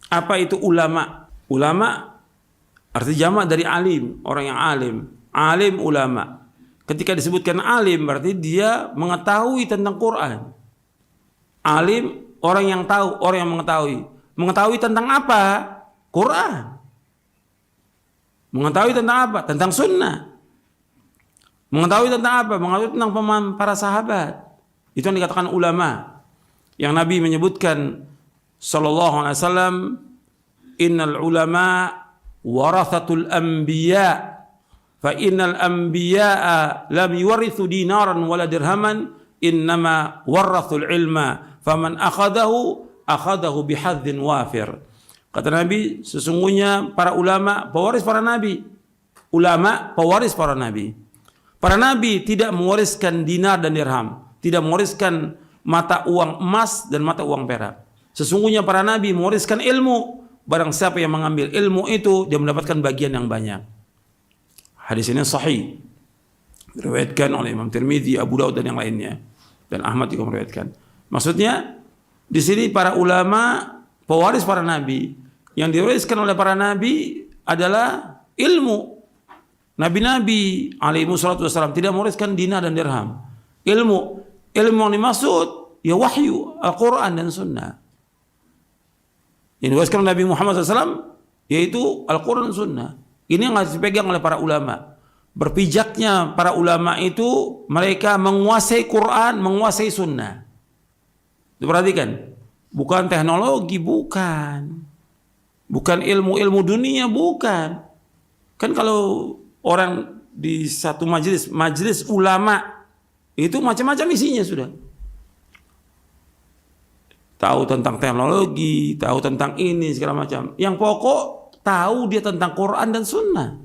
Apa itu ulama? Ulama artinya jamak dari alim, orang yang alim. Alim ulama. Ketika disebutkan alim berarti dia mengetahui tentang Quran. Alim orang yang tahu, orang yang mengetahui. Mengetahui tentang apa? Quran. Mengetahui tentang apa? Tentang sunnah. Mengetahui tentang apa? Mengetahui tentang pemahaman para sahabat. Itu yang dikatakan ulama. Yang Nabi menyebutkan sallallahu alaihi wasallam, innal ulama warathatul anbiya fa innal anbiya'a lam yuwarithu dinaran wala dirhaman innama warathul ilma faman akhadahu bihadzin wafir. Kata Nabi, sesungguhnya para ulama pewaris para nabi. Ulama pewaris para nabi. Para nabi tidak mewariskan dinar dan dirham, tidak mewariskan mata uang emas dan mata uang perak. Sesungguhnya para nabi mewariskan ilmu. Barang siapa yang mengambil ilmu itu, dia mendapatkan bagian yang banyak. Hadis ini sahih, diriwayatkan oleh Imam Tirmidzi, Abu Daud dan yang lainnya, dan Ahmad juga meriwayatkan. Maksudnya di sini para ulama pewaris para nabi. Yang diwariskan oleh para nabi adalah ilmu. Nabi-nabi alaihi wassalatu wassalam tidak mewariskan dinar dan dirham. Ilmu yang dimaksud ya wahyu, Al-Quran dan Sunnah. Yang diwariskan Nabi Muhammad SAW yaitu Al-Quran dan Sunnah. Ini yang harus dipegang oleh para ulama. Berpijaknya para ulama itu mereka menguasai Quran, menguasai Sunnah. Diperhatikan, bukan teknologi, bukan ilmu-ilmu dunia, bukan. Kan kalau orang di satu majelis ulama itu macam-macam isinya sudah. Tahu tentang teknologi, tahu tentang ini segala macam. Yang pokok tahu dia tentang Quran dan Sunnah.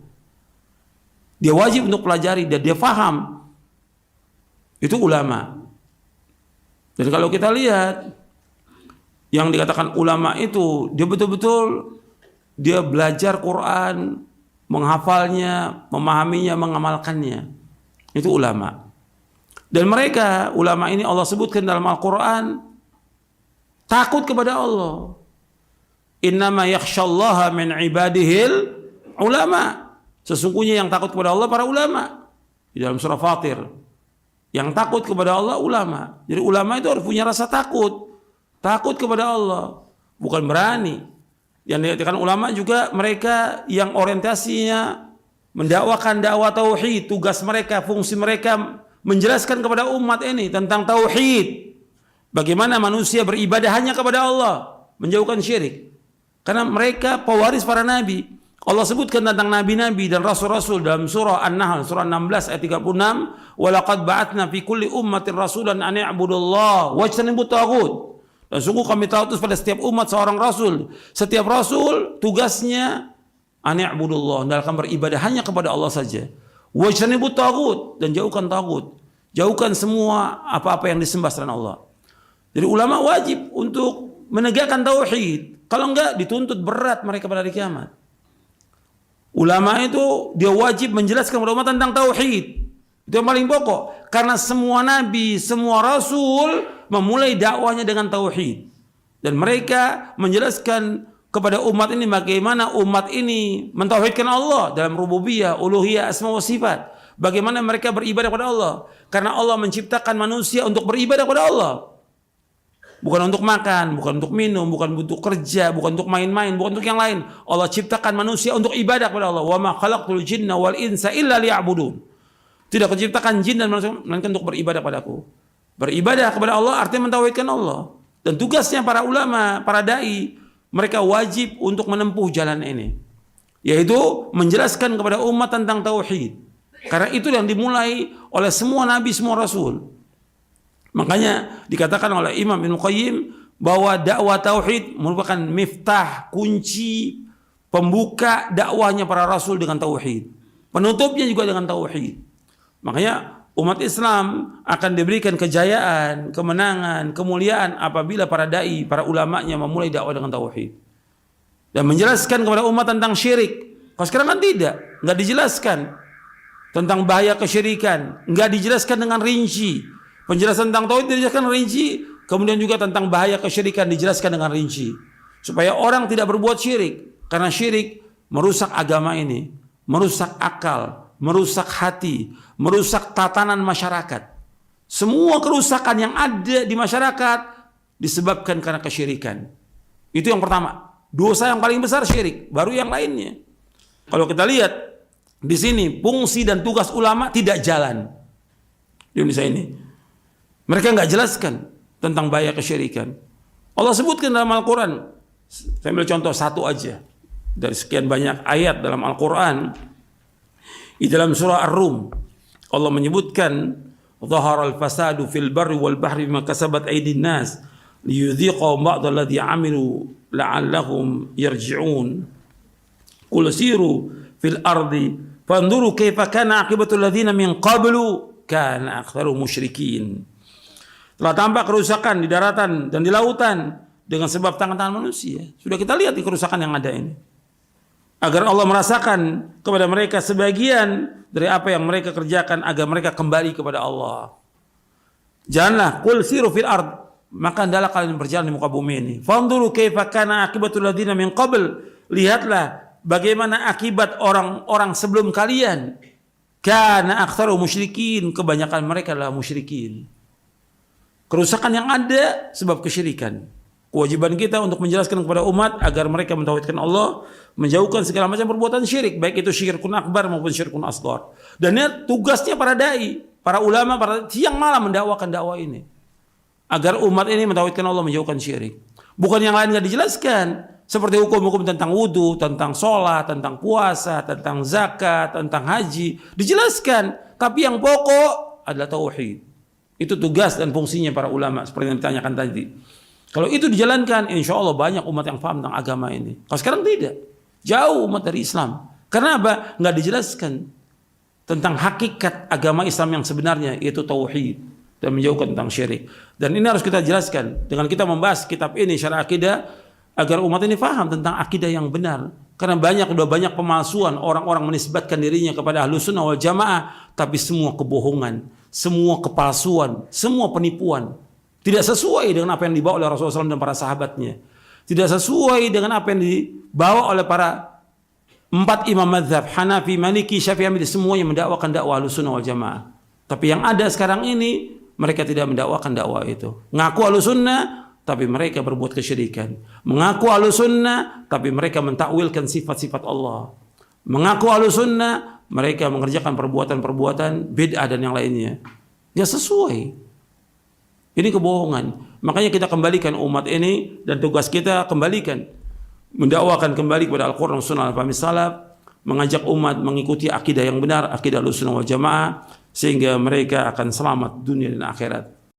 Dia wajib untuk pelajari dan dia faham. Itu ulama. Dan kalau kita lihat yang dikatakan ulama itu, dia betul-betul dia belajar Quran, menghafalnya, memahaminya, mengamalkannya. Itu ulama. Dan mereka, ulama ini Allah sebutkan dalam Al-Quran, takut kepada Allah. Innama yakhshallaha min ibadihil ulama. Sesungguhnya yang takut kepada Allah para ulama. Di dalam surah Fatir. Yang takut kepada Allah ulama. Jadi ulama itu harus punya rasa takut. Takut kepada Allah. Bukan berani. Yang dikatakan ulama juga mereka yang orientasinya mendakwakan dakwah tauhid. Tugas mereka, fungsi mereka menjelaskan kepada umat ini tentang tauhid. Bagaimana manusia beribadah hanya kepada Allah, menjauhkan syirik. Karena mereka pewaris para nabi. Allah sebutkan tentang nabi-nabi dan rasul-rasul dalam surah An-Nahl surah 16 ayat 36, "Wa laqad ba'atsna fi kulli ummatin rasulan an i'budullaha wajtanibut taghut." Dan sungguh kami utus pada setiap umat seorang rasul. Setiap rasul tugasnya an i'budullah, hendaklah beribadah hanya kepada Allah saja. Wajtanibut taghut, dan jauhkan taghut. Jauhkan semua apa-apa yang disembah selain Allah. Jadi ulama wajib untuk menegakkan tauhid. Kalau enggak dituntut berat mereka pada hari kiamat. Ulama itu dia wajib menjelaskan kepada umat tentang tauhid. Itu yang paling pokok. Karena semua nabi, semua rasul memulai dakwahnya dengan tauhid. Dan mereka menjelaskan kepada umat ini bagaimana umat ini mentauhidkan Allah dalam rububiyah, uluhiyah, asma wa sifat. Bagaimana mereka beribadah kepada Allah. Karena Allah menciptakan manusia untuk beribadah kepada Allah. Bukan untuk makan, bukan untuk minum, bukan untuk kerja, bukan untuk main-main, bukan untuk yang lain. Allah ciptakan manusia untuk ibadah kepada Allah. Wa ma khalaqtul jinna wal insa illa liya'budun. Tidak diciptakan jin dan manusia melainkan untuk beribadah padaku. Beribadah kepada Allah artinya mentauhidkan Allah. Dan tugasnya para ulama, para dai, mereka wajib untuk menempuh jalan ini. Yaitu menjelaskan kepada umat tentang tauhid. Karena itu yang dimulai oleh semua nabi, semua rasul. Makanya dikatakan oleh Imam Ibnu Qayyim bahwa dakwah tauhid merupakan miftah, kunci pembuka dakwahnya para rasul dengan tauhid. Penutupnya juga dengan tauhid. Makanya umat Islam akan diberikan kejayaan, kemenangan, kemuliaan apabila para dai, para ulamanya memulai dakwah dengan tauhid. Dan menjelaskan kepada umat tentang syirik. Kalau sekarang kan tidak, enggak dijelaskan tentang bahaya kesyirikan, enggak dijelaskan dengan rinci. Penjelasan tentang tauhid dijelaskan rinci, kemudian juga tentang bahaya kesyirikan dijelaskan dengan rinci. supaya orang tidak berbuat syirik, karena syirik merusak agama ini, merusak akal, merusak hati, merusak tatanan masyarakat. Semua kerusakan yang ada di masyarakat disebabkan karena kesyirikan. Itu yang pertama. Dosa yang paling besar syirik, baru yang lainnya. Kalau kita lihat di sini fungsi dan tugas ulama tidak jalan di Indonesia ini. Mereka nggak jelaskan tentang bahaya kesyirikan. Allah sebutkan dalam Al-Quran. Saya ambil contoh satu aja dari sekian banyak ayat dalam Al-Quran. Di dalam surah Ar-Rum Allah menyebutkan zaharal fasadu fil barri wal bahri bima kasabat aydin nas liyudhiqahum ba'd alladhi 'amilu la'allahum yarji'un. Qul siru fil ardi fanzuru kaifa kana 'aqibatul ladzina min qablu kana aktsaru musyrikin. Telah tampak kerusakan di daratan dan di lautan dengan sebab tangan-tangan manusia. Sudah kita lihat di kerusakan yang ada ini. Agar Allah merasakan kepada mereka sebagian dari apa yang mereka kerjakan agar mereka kembali kepada Allah. Janganlah qul siru fil ard, maka hendaklah kalian berjalan di muka bumi ini. Fanzuru kaifa kana aqibatul ladzina min qabl, lihatlah bagaimana akibat orang-orang sebelum kalian. Kana aktsaru musyrikin, kebanyakan mereka adalah musyrikin. Kerusakan yang ada sebab kesyirikan. Kewajiban kita untuk menjelaskan kepada umat agar mereka mentauhidkan Allah, menjauhkan segala macam perbuatan syirik, baik itu syirkun akbar maupun syirkun asghar. Dan ini tugasnya para dai, para ulama, para siang malam mendakwakan dakwah ini. Agar umat ini mentauhidkan Allah, menjauhkan syirik. Bukan yang lain enggak dijelaskan, seperti hukum-hukum tentang wudu, tentang sholat, tentang puasa, tentang zakat, tentang haji, dijelaskan. Tapi yang pokok adalah tauhid. Itu tugas dan fungsinya para ulama seperti yang ditanyakan tadi. Kalau itu dijalankan, insya Allah banyak umat yang paham tentang agama ini. Kalau sekarang tidak, jauh umat dari Islam. Karena apa? Nggak dijelaskan tentang hakikat agama Islam yang sebenarnya, yaitu tauhid dan menjauhkan tentang syirik. Dan ini harus kita jelaskan dengan kita membahas kitab ini, Syarah Akidah, agar umat ini paham tentang akidah yang benar. Karena udah banyak pemalsuan, orang-orang menisbatkan dirinya kepada Ahlus Sunnah wal Jamaah, tapi semua kebohongan, semua kepalsuan, semua penipuan. Tidak sesuai dengan apa yang dibawa oleh Rasulullah SAW dan para sahabatnya. Tidak sesuai dengan apa yang dibawa oleh para 4 imam mazhab, Hanafi, Maliki, Syafi'i, semuanya mendakwakan dakwah Ahlussunnah wal Jamaah. Tapi yang ada sekarang ini, mereka tidak mendakwakan dakwah itu. Ngaku Ahlussunnah, tapi mereka berbuat kesyirikan. Mengaku Ahlussunnah, tapi mereka mentakwilkan sifat-sifat Allah. Mengaku Ahlussunnah, mereka mengerjakan perbuatan-perbuatan bid'ah dan yang lainnya. Ya sesuai. Ini kebohongan. Makanya kita kembalikan umat ini dan tugas kita kembalikan, mendakwakan kembali kepada Al-Quran, Sunnah, Al-Fahmi Salaf, mengajak umat mengikuti akidah yang benar, akidah Ahlussunnah wal Jamaah, sehingga mereka akan selamat dunia dan akhirat.